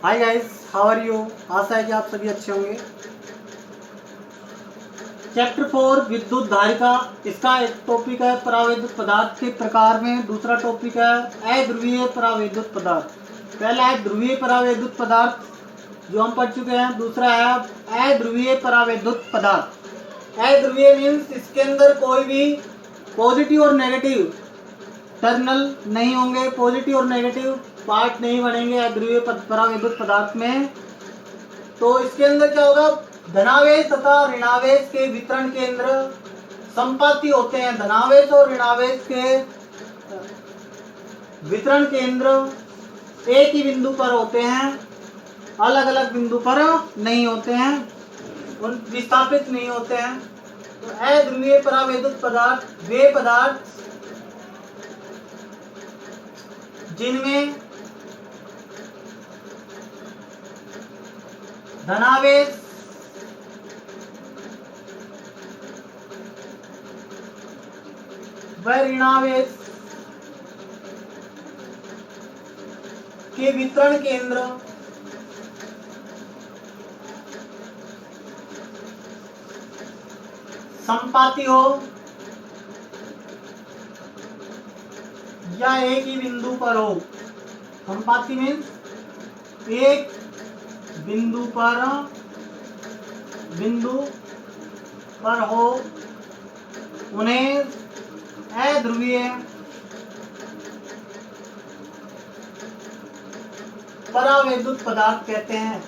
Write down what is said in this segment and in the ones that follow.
Hi guys, how are you. आशा है कि आप सभी अच्छे होंगे। चैप्टर 4 विद्युत धारिता, इसका एक टॉपिक है परावैद्युत पदार्थ के प्रकार में। दूसरा टॉपिक है अध्रुवीय परावैद्युत पदार्थ। पहला है ध्रुवीय परावैद्युत पदार्थ जो हम पढ़ चुके हैं। दूसरा है अध्रुवीय परावैद्युत पदार्थ। अध्रुवीय मीन्स इसके अंदर कोई भी पॉजिटिव और नेगेटिव टर्मिनल नहीं होंगे, पॉजिटिव और नेगेटिव पार्ट नहीं बनेंगे अध्रुवीय परावैद्युत पदार्थ में। तो इसके अंदर क्या होगा, धनावेश तथा ऋणावेश के वितरण केंद्र संपाती होते हैं। धनावेश और ऋणावेश के वितरण केंद्र एक ही बिंदु पर होते हैं, अलग अलग बिंदु पर नहीं होते हैं, उन विस्थापित नहीं होते हैं। तो अध्रुवीय परावैद्युत पदार्थ वे पदार्थ जिनमें धनावेश व ऋणावेश के वितरण केंद्र संपाती हो या एक ही बिंदु पर हो। संपाती मीन्स एक बिंदु पर हो, उन्हें अध्रुवीय परावैद्युत पदार्थ कहते हैं।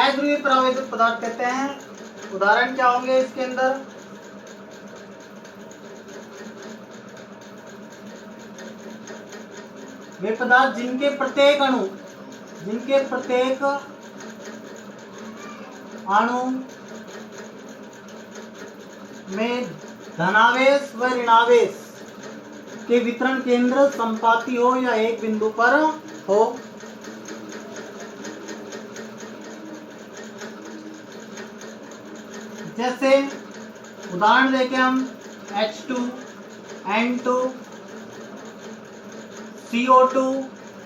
अध्रुवीय परावैद्युत पदार्थ कहते हैं। उदाहरण क्या होंगे इसके अंदर, वे पदार्थ जिनके प्रत्येक अणु में धनावेश व ऋणावेश के वितरण केंद्र संपाती हो या एक बिंदु पर हो। जैसे उदाहरण देखें हम H2, N2, CO2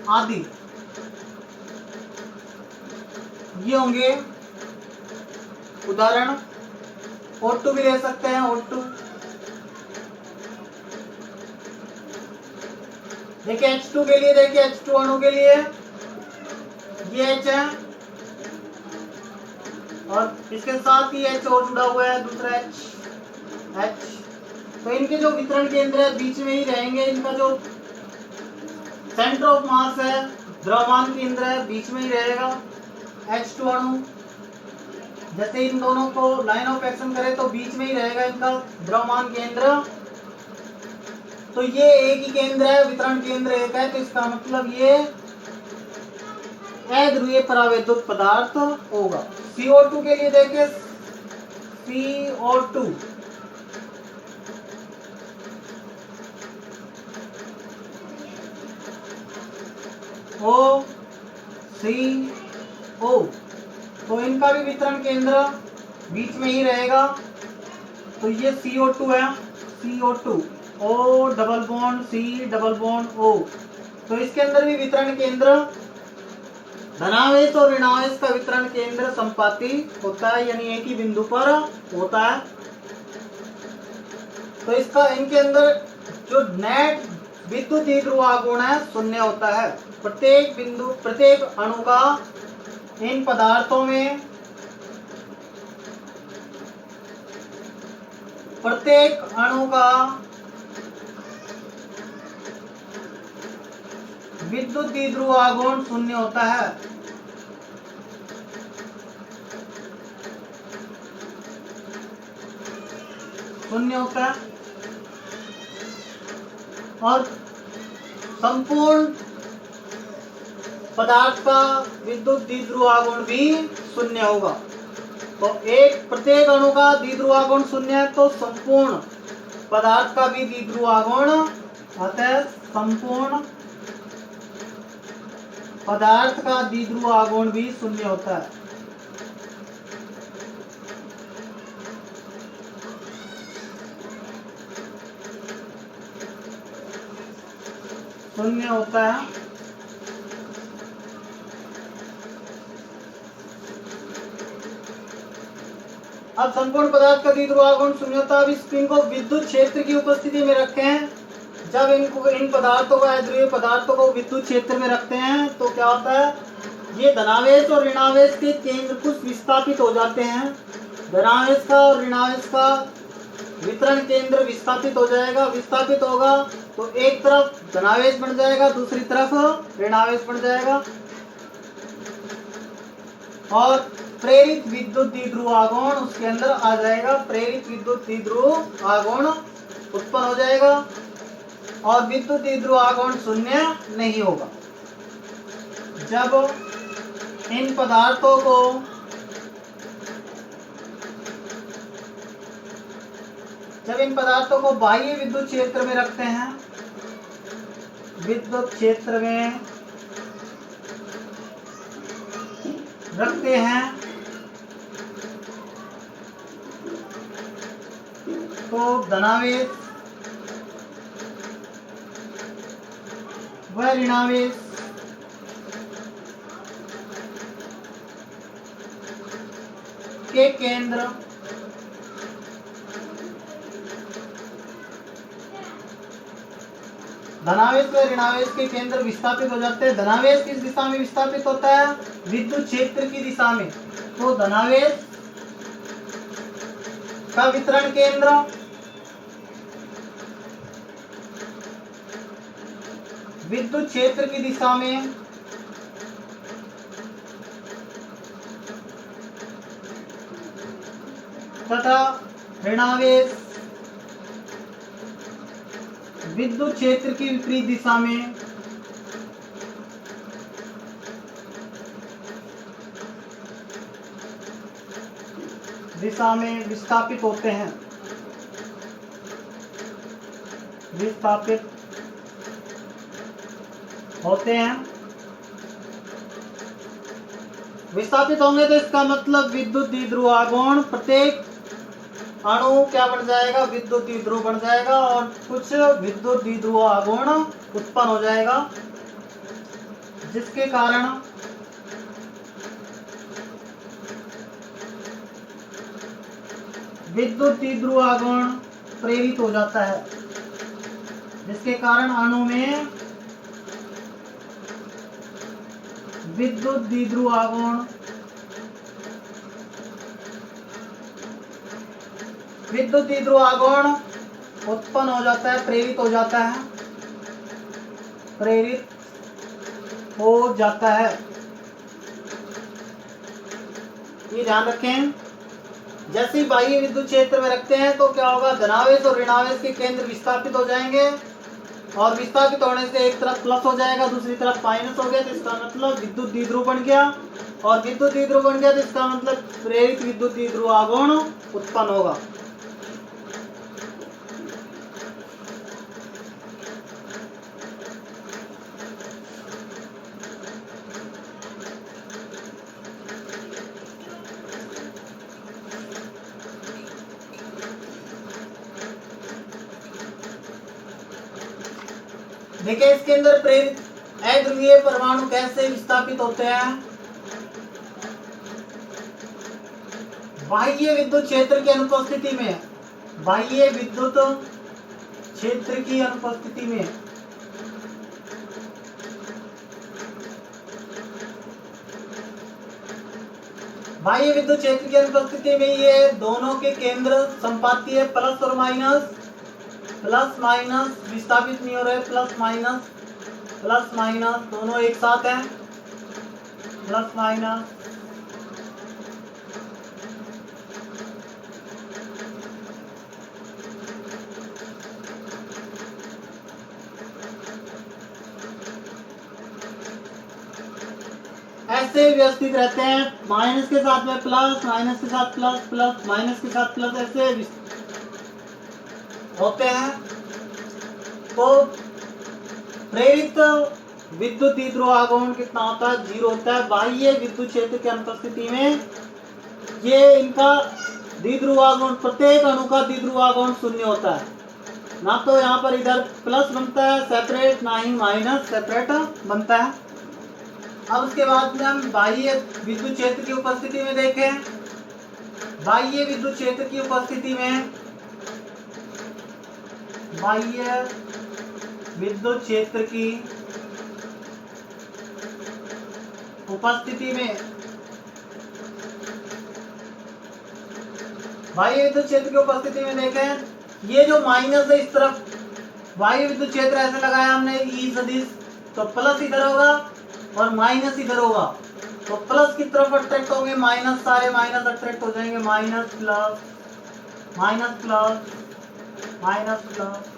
आदि, ये होंगे उदाहरण। O2 भी ले सकते हैं, O2। देखिए H2 के लिए, देखिए H2 अणु के लिए ये H है और इसके साथ ही H और जुड़ा हुआ है, दूसरा H। तो इनके जो वितरण केंद्र है बीच में ही रहेंगे। इनका जो सेंटर ऑफ मास है, द्रव्यमान केंद्र है, बीच में ही रहेगा H2 अणु। जैसे इन दोनों को लाइन ऑफ एक्शन करें तो बीच में ही रहेगा इनका द्रव्यमान केंद्र। तो ये एक ही केंद्र है, वितरण केंद्र एक है, तो इसका मतलब ये अध्रुवीय परावैद्युत पदार्थ होगा। CO2 के लिए देखिए CO2, O, तो इनका भी वितरण केंद्र बीच में ही रहेगा। तो ये CO2 है, CO2 O double bond C double bond O। तो इसके अंदर भी वितरण केंद्र धनावेश और ऋणावेश का वितरण केंद्र संपाती होता है, यानी एक ही बिंदु पर होता है। तो इसका इनके अंदर जो नेट विद्युत द्विध्रुव आघूर्ण है शून्य होता है। प्रत्येक अणु का इन पदार्थों में प्रत्येक अणु का विद्युत द्विध्रुव आघूर्ण शून्य होता है। और संपूर्ण पदार्थ का विद्युत द्विध्रुव आघूर्ण भी शून्य होगा। तो प्रत्येक अणु का द्विध्रुव आघूर्ण शून्य है, तो संपूर्ण पदार्थ का भी द्विध्रुव आघूर्ण, अतः संपूर्ण पदार्थ का द्विध्रुव आघूर्ण भी शून्य होता है। शून्य होता है। अब संपूर्ण पदार्थ का द्विध्रुव आघूर्ण शून्य होता है। अब इस पिन को विद्युत क्षेत्र की उपस्थिति में रखते हैं। जब इन पदार्थों को, अध्रुवीय पदार्थों को विद्युत क्षेत्र में रखते हैं तो क्या होता है, ये धनावेश और ऋणावेश के केंद्र कुछ विस्थापित हो जाते हैं। धनावेश का और ऋणावेश का वितरण केंद्र विस्थापित हो जाएगा। विस्थापित होगा तो एक तरफ धनावेश बन जाएगा, दूसरी तरफ ऋणावेश बन जाएगा और प्रेरित विद्युत द्विध्रुव आघूर्ण उसके अंदर आ जाएगा। प्रेरित विद्युत द्विध्रुव आघूर्ण उत्पन्न हो जाएगा और विद्युत द्विध्रुव आघूर्ण शून्य नहीं होगा। जब इन पदार्थों को बाह्य विद्युत क्षेत्र में रखते हैं, विद्युत क्षेत्र में रखते हैं तो धनावेश व ऋणावेश के केंद्र धनावेश व ऋणावेश के केंद्र विस्थापित हो जाते हैं। धनावेश किस दिशा में विस्थापित होता है, विद्युत क्षेत्र की दिशा में। तो धनावेश का वितरण केंद्र विद्युत क्षेत्र की दिशा में तथा ऋणावेश विद्युत क्षेत्र की विपरीत दिशा में विस्थापित होते हैं। विस्थापित होंगे तो इसका मतलब विद्युत द्विध्रुव आघूर्ण प्रत्येक अणु क्या बन जाएगा, विद्युत द्विध्रुव बन जाएगा और कुछ विद्युत द्विध्रुव आघूर्ण उत्पन्न हो जाएगा, जिसके कारण विद्युत द्विध्रुव आघूर्ण प्रेरित हो जाता है, जिसके कारण अणु में विद्युत द्विध्रुव आघूर्ण उत्पन्न हो जाता है, प्रेरित हो जाता है। ये ध्यान रखें, जैसे ही बाह्य विद्युत क्षेत्र में रखते हैं तो क्या होगा, धनावेश और ऋणावेश के केंद्र विस्थापित हो जाएंगे और विस्थापित होने से एक तरफ प्लस हो जाएगा, दूसरी तरफ माइनस हो गया, तो इसका मतलब विद्युत द्विध्रुव बन गया और विद्युत द्विध्रुव बन गया तो इसका मतलब प्रेरित विद्युत द्विध्रुव आघूर्ण उत्पन्न होगा। देखिए इसके अंदर प्रेरित अध्रुवीय परमाणु कैसे विस्थापित होते हैं। बाह्य विद्युत क्षेत्र की अनुपस्थिति में, बाह्य विद्युत क्षेत्र की अनुपस्थिति में बाह्य विद्युत क्षेत्र की अनुपस्थिति में ये दोनों के केंद्र संपातीय प्लस और माइनस विस्थापित नहीं हो रहे, प्लस माइनस दोनों एक साथ हैं, प्लस माइनस ऐसे व्यवस्थित रहते हैं। माइनस के साथ में प्लस, माइनस के साथ प्लस, प्लस माइनस के साथ प्लस, ऐसे होते हैं। तो प्रेरित विद्युत द्विध्रुव आघूर्ण कितना होता है, 0 होता है। बाह्य विद्युत क्षेत्र की अनुपस्थिति में ये इनका द्विध्रुव आघूर्ण, प्रत्येक अणु का द्विध्रुव आघूर्ण 0 होता है। ना तो यहाँ पर इधर प्लस बनता है सेपरेट, ना ही माइनस सेपरेट बनता है। अब उसके बाद में हम बाह्य विद्युत क्षेत्र की उपस्थिति में देखें। बाह्य विद्युत क्षेत्र की उपस्थिति में, बाह्य विद्युत क्षेत्र की उपस्थिति में, बाह्य विद्युत क्षेत्र की उपस्थिति में देखें, ये जो माइनस है इस तरफ बाह्य विद्युत क्षेत्र ऐसे लगाया हमने ई सदिश, तो प्लस इधर होगा और माइनस इधर होगा, तो प्लस की तरफ अट्रैक्ट होंगे, माइनस सारे माइनस अट्रैक्ट हो जाएंगे, minus plus minus plus minus plus.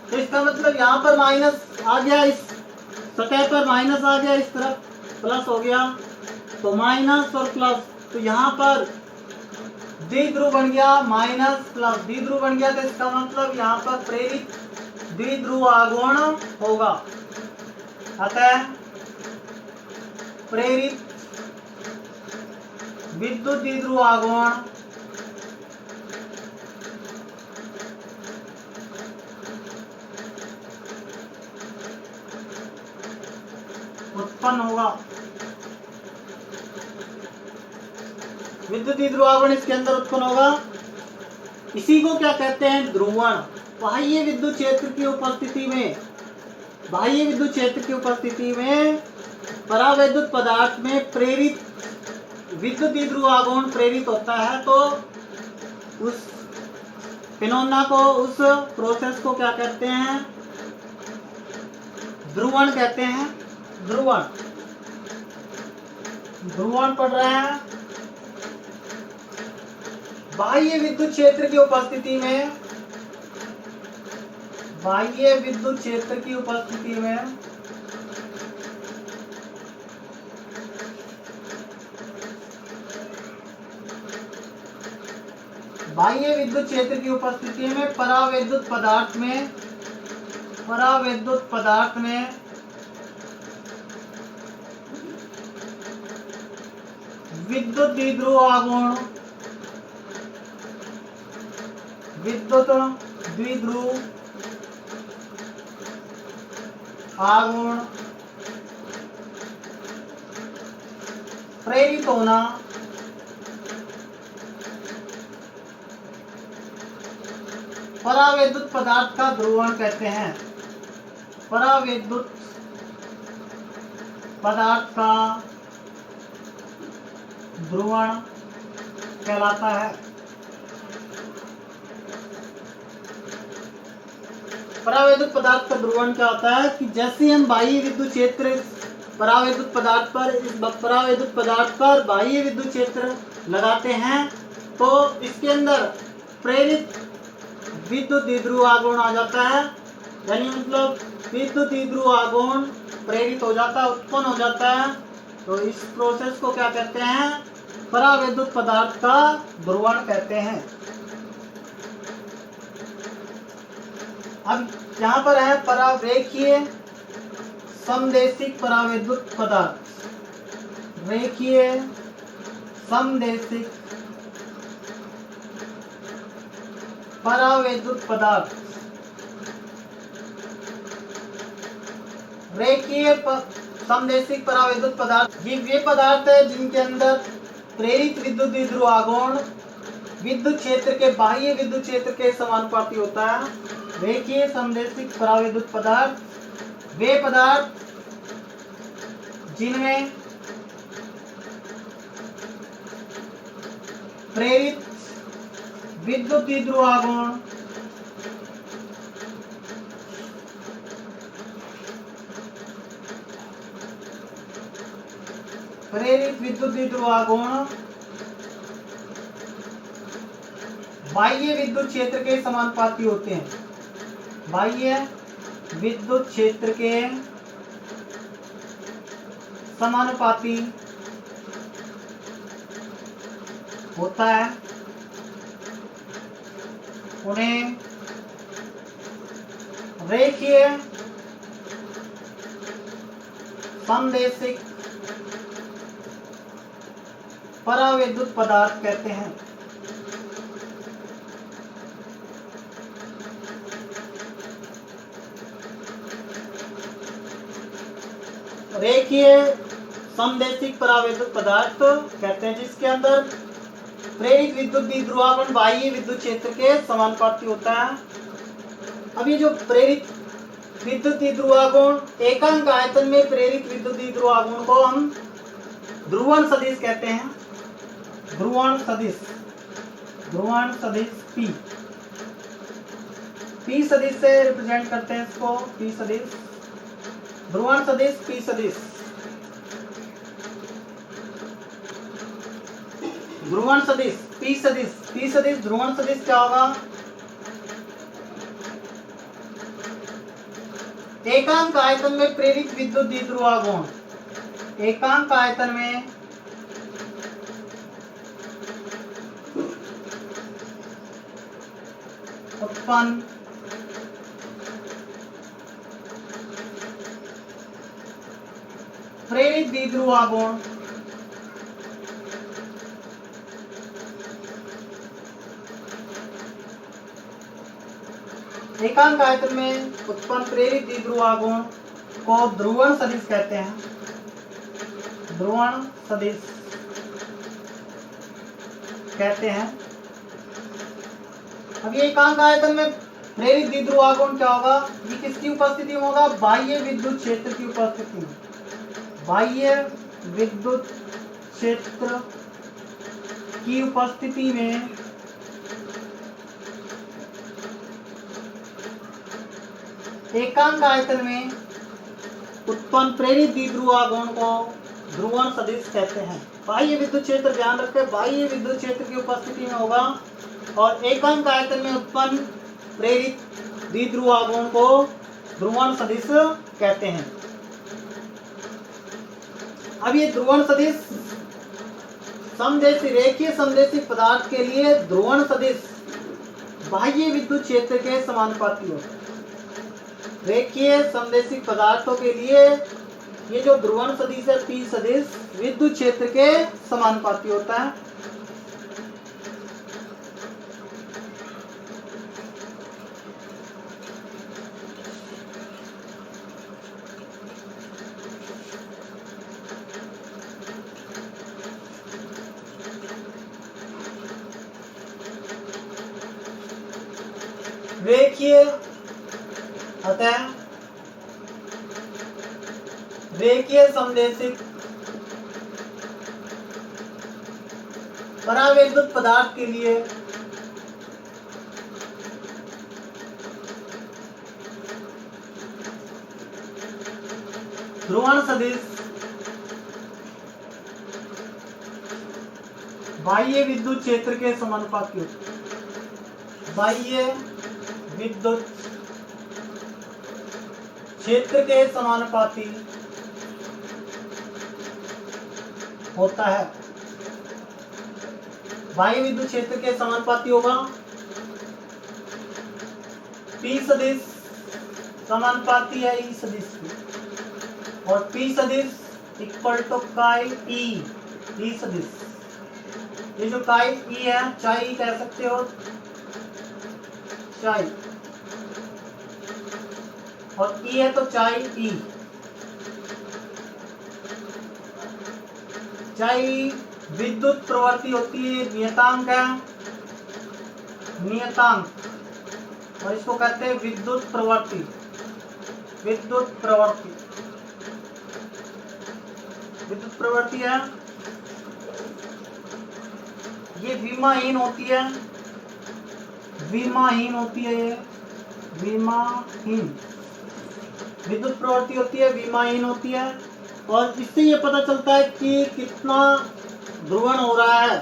तो इसका मतलब यहाँ पर माइनस आ गया, इस सतह पर माइनस आ गया, इस तरफ प्लस हो गया, तो माइनस और प्लस, तो यहाँ पर द्विध्रुव बन गया, माइनस प्लस द्विध्रुव बन गया, तो इसका मतलब यहाँ पर प्रेरित द्विध्रुव आघूर्ण होगा। अतः प्रेरित विद्युत द्विध्रुव आघूर्ण उत्पन्न होगा। विद्युत द्विध्रुव आघूर्ण इसके अंदर उत्पन्न होगा। इसी को क्या कहते हैं? ध्रुवण। बाह्य विद्युत क्षेत्र की उपस्थिति में, बाह्य विद्युत क्षेत्र की उपस्थिति में परावैद्युत पदार्थ में प्रेरित विद्युत द्विध्रुव आघूर्ण प्रेरित होता है, तो उस फिनोमेना को, उस प्रोसेस को क्या कहते हैं? ध्रुवण कहते हैं। ध्रुवण, ध्रुवण पढ़ रहे हैं। बाह्य विद्युत क्षेत्र की उपस्थिति में, बाह्य विद्युत क्षेत्र की उपस्थिति में बाह्य विद्युत क्षेत्र की उपस्थिति में परावैद्युत पदार्थ में, परावैद्युत पदार्थ में विद्युत द्विध्रुव आघूर्ण, विद्युत द्विध्रुव आघूर्ण प्रेरित होना परावैद्युत पदार्थ का ध्रुवण कहते हैं। परावैद्युत पदार्थ का ध्रुवण कहलाता है। परावैद्युत पदार्थ का ध्रुवण क्या होता है कि जैसे हम बाह्य विद्युत क्षेत्र परावैद्युत पदार्थ पर, इस परावैद्युत पदार्थ पर बाह्य विद्युत क्षेत्र लगाते हैं, तो इसके अंदर प्रेरित विद्युत द्विध्रुव आघूर्ण आ जाता है, यानी मतलब विद्युत द्विध्रुव आघूर्ण प्रेरित हो जाता है, उत्पन्न हो जाता है। तो इस प्रोसेस को क्या कहते हैं? परावैद्युत पदार्थ का ध्रुवण कहते हैं। अब यहाँ पर है परारेखीय समदेशिक परावैद्युत पदार्थ, रेखीय समदेशिक परावैद्युत पदार्थ। रेखीय समदेशिक परावैद्युत पदार्थ ये वे पदार्थ है जिनके अंदर प्रेरित विद्युत द्विध्रुव आघूर्ण विद्युत क्षेत्र के बाह्य विद्युत क्षेत्र के समानुपाती होता है। रेखीय समदेशिक परावैद्युत पदार्थ वे पदार्थ जिनमें प्रेरित विद्युत द्विध्रुव आघूर्ण प्रेरित विद्युत द्विध्रुव आघूर्ण बाह्य विद्युत क्षेत्र के समानुपाती होते हैं। बाह्य विद्युत क्षेत्र के समानुपाती होता है। उन्हें रेखीय समदेशिक परावैद्युत पदार्थ कहते हैं। रेखीय समदैशिक परावैद्युत पदार्थ कहते हैं जिसके अंदर प्रेरित विद्युत द्विध्रुवागुण बाह्य विद्युत क्षेत्र के समानुपाती होता है। अब ये जो प्रेरित विद्युत द्विध्रुवागुण एकांक आयतन में प्रेरित विद्युत द्विध्रुवागुण को हम ध्रुवण सदिश कहते हैं। ध्रुवण सदिश P सदिश से रिप्रेजेंट करते हैं इसको। P सदिश, ध्रुवण सदिश, P सदिश। ध्रुवण सदिश P सदिश ध्रुवण सदिश क्या होगा? एकांक आयतन में प्रेरित विद्युत द्विध्रुवागुण, एकांक आयतन में उत्पन्न प्रेरित द्विध्रुवागुण एकांक आयतन में उत्पन्न प्रेरित द्विध्रुवागुण को ध्रुवण सदिश कहते हैं। ध्रुवण सदिश कहते हैं। अब ये एकांक आयतन में प्रेरित द्विध्रुवागुण क्या होगा? ये किसकी उपस्थिति में होगा? बाह्य विद्युत क्षेत्र की उपस्थिति में। बाह्य विद्युत क्षेत्र की उपस्थिति में एकांक आयतन में उत्पन्न प्रेरित द्विध्रुवागुण को ध्रुवण सदिश कहते हैं। बाह्य विद्युत क्षेत्र, ध्यान रखें, बाह्य विद्युत क्षेत्र की उपस्थिति में होगा और एकांक आयतन में उत्पन्न प्रेरित द्विध्रुवागुण को ध्रुवण सदिश कहते हैं। अब ये ध्रुवण सदिश समदैशिक, रेखीय समदैशिक पदार्थ के लिए ध्रुवण सदिश बाह्य विद्युत क्षेत्र के समानुपाती होता है। रेखीय समदैशिक पदार्थों के लिए ये जो ध्रुवण सदिश है P सदिश विद्युत क्षेत्र के समानुपाती होता है। रेखीय अतः रेखीय समदैशिक परावैद्युत पदार्थ के लिए ध्रुवण सदिश बाह्य विद्युत क्षेत्र के समानुपाती होता है। बाह्य विद्युत क्षेत्र के समानुपाती होता है। बाह्य विद्युत क्षेत्र के समानुपाती होगा। P सदिश समानुपाती है E सदिश की और P सदिश इक्वल टू काई E सदिश। ये जो काई E है, चाई कह सकते हो, चाई, और E है तो चाई E। चाई विद्युत प्रवृत्ति होती है, नियतांक है, नियतांक, और इसको कहते हैं विद्युत प्रवृत्ति। विद्युत प्रवृत्ति, विद्युत प्रवृत्ति है, ये विमाहीन होती है, विमाहीन होती है, ये विमाहीन विद्युत प्रवृत्ति होती है, विमाहीन होती है। और इससे ये पता चलता है कि कितना ध्रुवण हो रहा है।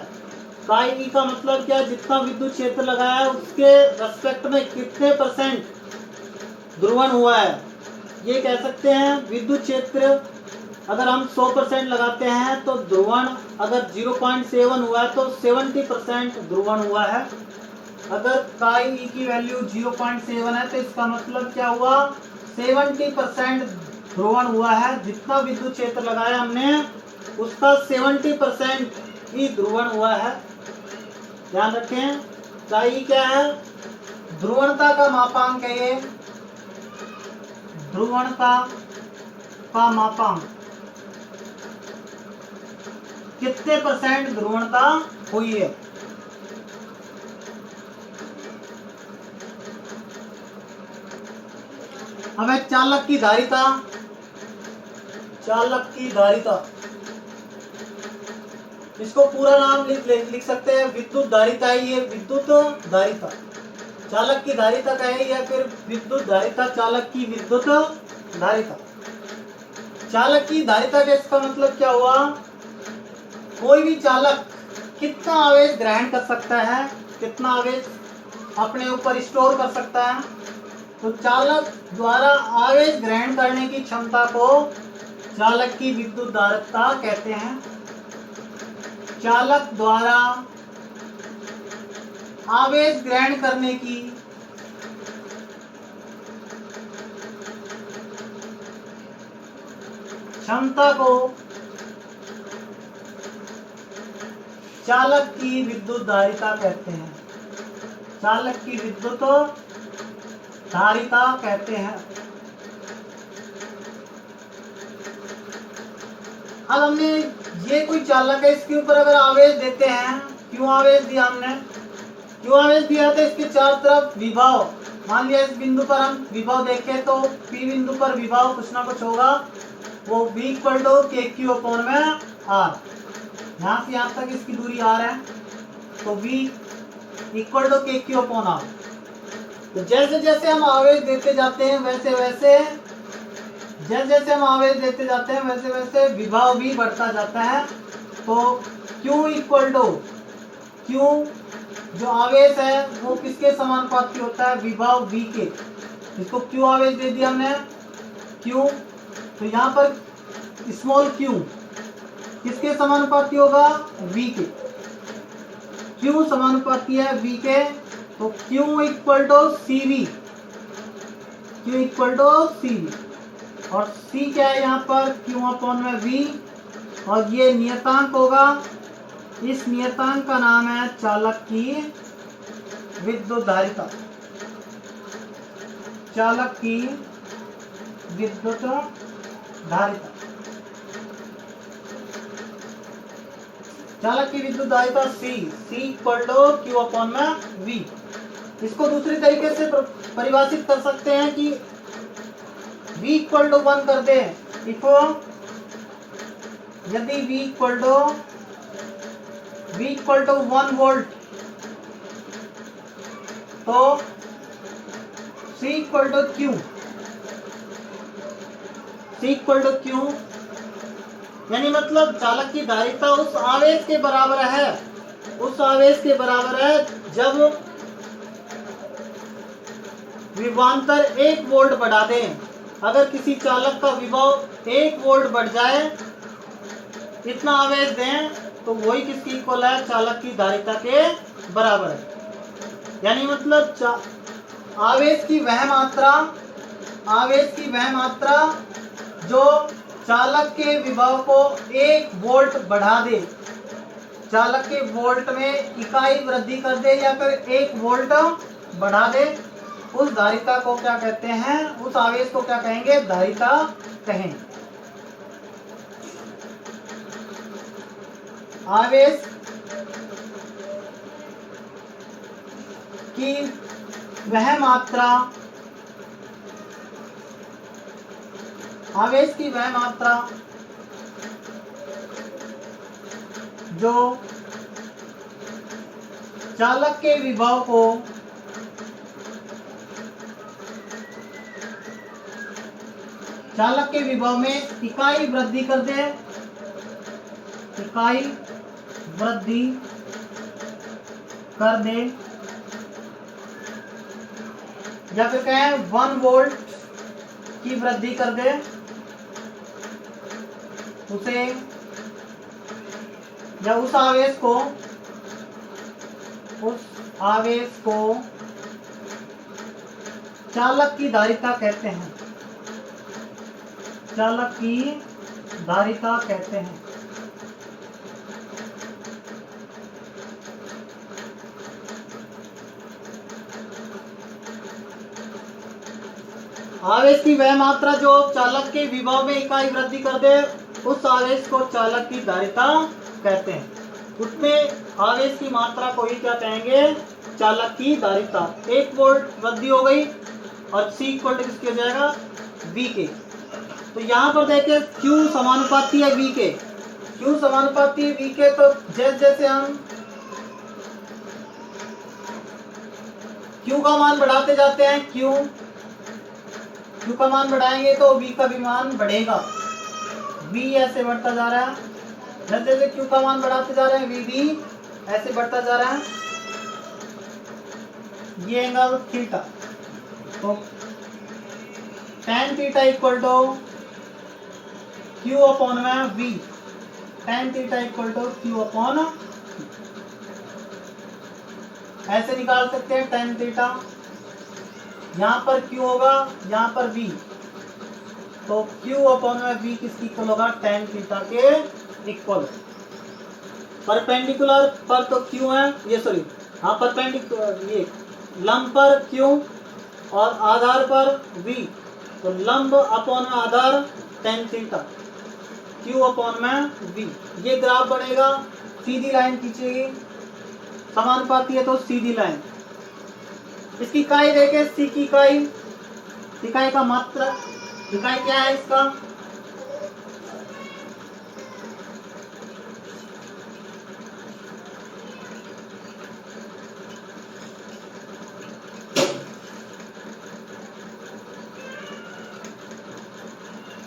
काई ई का मतलब क्या? जितना विद्युत क्षेत्र लगाया है उसके रेस्पेक्ट में कितने परसेंट ध्रुवण हुआ है। ये कह सकते हैं विद्युत क्षेत्र अगर हम 100% लगाते हैं तो ध्रुवण अगर 0.7 हुआ है तो 70% ध्रुवण हुआ है। अगर काई ई की वैल्यू 0.7 है तो इसका मतलब क्या हुआ? 70% ध्रुवण हुआ है। जितना विद्युत क्षेत्र लगाया हमने उसका 70% ई ध्रुवण हुआ है। ध्यान रखें, ई क्या है? ध्रुवणता का मापांक है ये, ध्रुवणता का मापांक। कितने परसेंट ध्रुवणता हुई है? हमें चालक की धारिता, चालक की धारिता, इसको पूरा नाम लिख सकते हैं, विद्युत धारिता है ये, विद्युत धारिता। चालक की धारिता कहे या फिर विद्युत धारिता, चालक की विद्युत धारिता। चालक की धारिता का इसका मतलब क्या हुआ? कोई भी चालक कितना आवेश ग्रहण कर सकता है, कितना आवेश अपने ऊपर स्टोर कर सकता है। तो चालक द्वारा आवेश ग्रहण करने की क्षमता को चालक की विद्युत धारिता कहते हैं। चालक द्वारा आवेश ग्रहण करने की क्षमता को चालक की विद्युत धारिता कहते हैं। चालक की विद्युत धारिता कहते हैं। अब हमने ये कोई चालक है, इसके ऊपर अगर आवेश देते हैं, क्यों आवेश दिया हमने, क्यों आवेश दिया था? इसके चारों तरफ विभव, मान लिया इस बिंदु पर हम विभव देखें तो P बिंदु पर विभव कुछ ना कुछ होगा, वो V equal to KQ upon में R। यहाँ से यहाँ तक इसकी दूरी R है, तो V equal to KQ upon R। तो जैसे जैसे हम आवेश देते जाते हैं वैसे वैसे, जैसे जैसे हम आवेश देते जाते हैं वैसे वैसे विभव भी बढ़ता जाता है। तो Q इक्वल टू, Q जो आवेश है वो किसके समानुपाती होता है? विभव V के। इसको Q आवेश दे दिया हमने, Q, तो यहाँ पर स्मॉल q किसके समानुपाती होगा? V के। Q समानुपाती है V के, तो Q equal to CV, Q equal to CV, और C क्या है यहाँ पर? Q अपॉन में V, और ये नियतांक होगा। इस नियतांक का नाम है चालक की विद्युत धारिता। चालक की विद्युत धारिता, चालक की विद्युत धारिता C equal to Q upon में V। इसको दूसरी तरीके से परिभाषित कर सकते हैं कि V इक्वल टू 1 कर दे, यदि V इक्वल टू 1 वोल्ट, तो C equal to Q, C equal to Q, यानी मतलब चालक की धारिता उस आवेश के बराबर है, उस आवेश के बराबर है जब विभवांतर 1 वोल्ट बढ़ा दें। अगर किसी चालक का विभव 1 वोल्ट बढ़ जाए, इतना आवेश दें, तो वही किसकी इक्वल है? चालक की धारिता के बराबर है। यानी मतलब आवेश की वह मात्रा जो चालक के विभव को 1 वोल्ट बढ़ा दे, चालक के वोल्ट में इकाई वृद्धि कर दे या फिर 1 वोल्ट बढ़ा दे, उस धारिता को क्या कहते हैं? उस आवेश को क्या कहेंगे? धारिता कहें। आवेश की वह मात्रा, आवेश की वह मात्रा जो चालक के विभव को चालक के विभव में इकाई वृद्धि कर दे, इकाई वृद्धि कर दे, या फिर कहें 1 वोल्ट की वृद्धि कर दे, उसे या उस आवेश को चालक की धारिता कहते हैं। चालक की धारिता कहते हैं। आवेश की वह मात्रा जो चालक के विभव में इकाई वृद्धि कर दे उस आवेश को चालक की धारिता कहते हैं। उसमें आवेश की मात्रा को ही क्या कहेंगे, चालक की धारिता। 1 वोल्ट वृद्धि हो गई और C इक्वल टू किसके हो जाएगा, V के। तो यहाँ पर देखें Q समानुपाती है V के, Q समानुपाती है V के। तो जैसे जैसे हम Q का मान बढ़ाते जाते हैं, Q का मान बढ़ाएंगे तो V का भी मान बढ़ेगा। V ऐसे बढ़ता जा रहा है, जैसे जैसे Q का मान बढ़ाते जा रहे हैं V भी ऐसे बढ़ता जा रहा है। ये एंगल थीटा, तो tan theta equal to Q upon में V, tan theta equal to Q upon, ऐसे निकाल सकते हैं tan थीटा। यहाँ पर Q होगा, यहाँ पर V, तो Q अपॉन में V किसकी इक्वल होगा, tan थीटा के इक्वल। परपेंडिकुलर पर तो Q है, ये सॉरी हाँ परपेंडिकुलर, ये लंब पर Q और आधार पर V, तो लंब अपॉन में आधार tan थीटा, Q अपॉन में V। ये ग्राफ बनेगा, सीधी लाइन खींचेगी, समानुपाती है तो सीधी लाइन। इसकी इकाई देखें, C की इकाई, इकाई का मात्रा, इकाई क्या है इसका,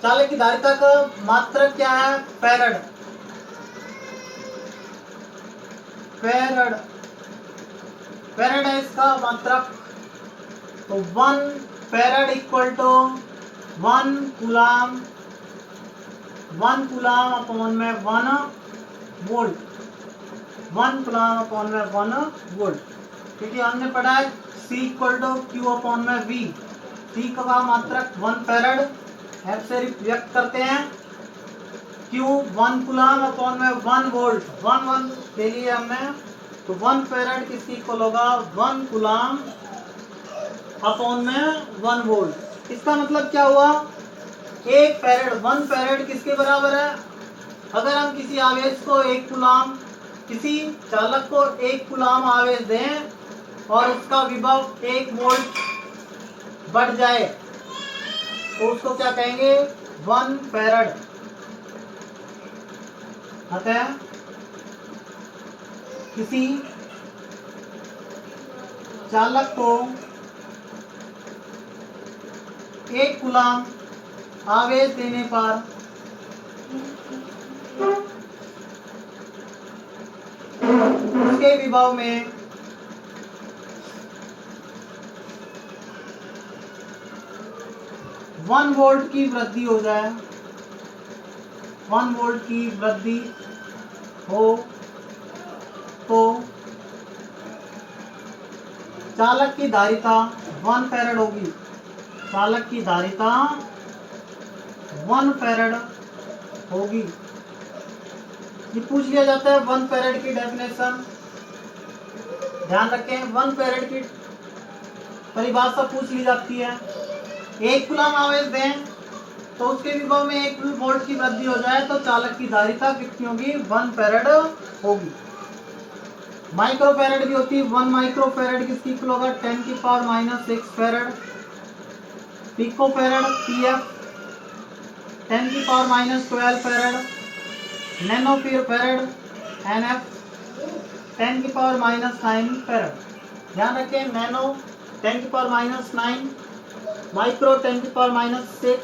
चालक की धारिता का मात्रक क्या है, फैरड, फैरड, फैरड है इसका मात्रक। तो 1 farad equal to 1 coulomb, 1 coulomb upon में 1 वोल्ट, 1 कूलाम अपॉन में 1 वोल्ट। क्योंकि हमने पढ़ा है C equal to Q upon में V, C का मात्रक 1 फैरड, F से व्यक्त करते हैं Q 1 कूलाम अपॉन में 1 वोल्ट, 1 ले लिए हमने, तो 1 फैरड किसकी इक्वल होगा, 1 कूलाम अपॉन में 1 वोल्ट। इसका मतलब क्या हुआ, 1 फैरड, 1 फैरड किसके बराबर है, अगर हम किसी आवेश को 1 कूलाम, किसी चालक को 1 कूलाम आवेश दें और उसका विभव 1 वोल्ट बढ़ जाए तो उसको क्या कहेंगे, 1 फैरड। अतः किसी चालक को 1 कूलाम आवेश देने पर उसके विभव में 1 वोल्ट की वृद्धि हो जाए, 1 वोल्ट की वृद्धि हो तो चालक की धारिता 1 फैरड होगी, चालक की धारिता 1 फैरड होगी। ये पूछ लिया जाता है 1 फैरड की डेफिनेशन, ध्यान रखें 1 फैरड की परिभाषा पूछ ली जाती है। 1 कूलाम आवेश दें तो उसके विभव में 1 वोल्ट की वृद्धि हो जाए तो चालक की धारिता कितनी होगी, 1 फैरड होगी। माइक्रो फैरड भी होती है, 1 माइक्रो फैरड किसकी इक्वल होगा, 10⁻⁻6 farad. Pico farad PF 10⁻12 farad. Nano farad NF 10⁻9 farad. ध्यान रखें नैनो 10⁻9, माइक्रो 10⁻6,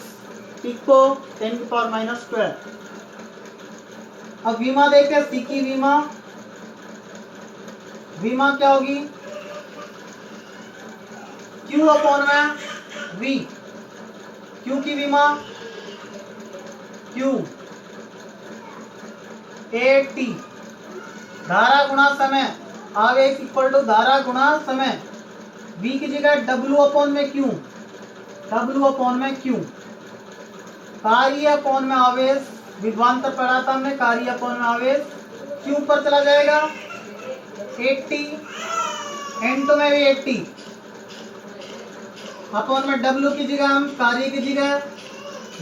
पिको 10⁻12। अब विमा देखें, C की विमा, विमा क्या होगी, Q अपॉन में V, Q की विमा Q AT, धारा गुणा समय, आवेश इक्वल टू धारा गुणा समय। V की जगह W अपॉन में Q, W अपॉन में Q, कार्य अपॉन में आवेश, विभवांतर पढ़ा था हमने, कार्य अपॉन में आवेश, Q पर चला जाएगा 80, N2 में भी 80, अपॉन में डब्ल्यू की जगह हम कार्य की जगह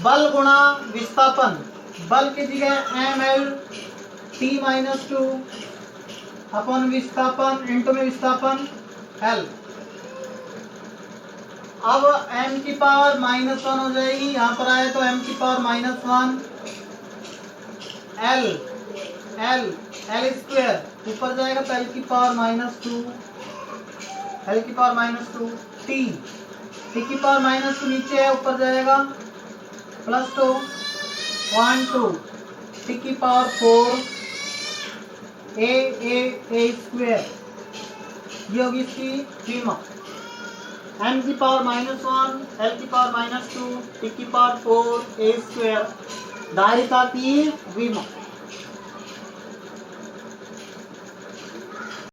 बल गुणा विस्थापन, बल की जगह M L T minus two upon विस्थापन इंटू में विस्थापन एल। अब m की पावर -1 हो जाएगी, यहाँ पर आए तो m की power -1 l l l square ऊपर जाएगा तो l की पावर -2 l की पावर -2 t t की पावर -2 नीचे है ऊपर जाएगा +2 1 2 t की पावर 4 a स्क्वायर, ये होगी इसकी सीमा। m की पावर -1 l की पावर -2 t की पावर 4 a स्क्वायर धारिता की विमा।